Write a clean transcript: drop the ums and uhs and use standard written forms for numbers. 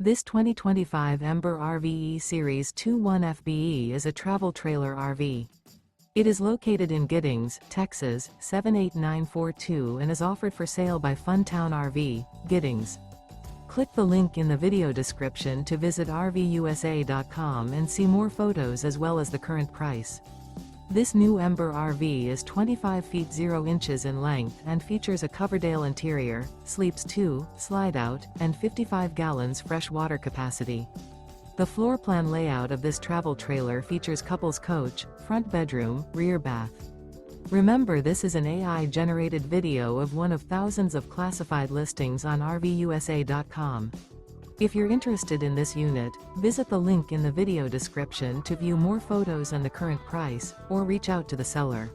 This 2025 Ember RV E-Series 21 FBE is a travel trailer RV. It is located in Giddings, Texas, 78942 and is offered for sale by Funtown RV, Giddings. Click the link in the video description to visit RVUSA.com and see more photos as well as the current price. This new Ember RV is 25 feet 0 inches in length and features a COVERDALE interior, sleeps 2, Slideout, and 55 gallons fresh water capacity. The floor plan layout of this travel trailer features couples coach, front bedroom, rear bath. Remember, this is an AI-generated video of one of thousands of classified listings on RVUSA.com. If you're interested in this unit, visit the link in the video description to view more photos and the current price, or reach out to the seller.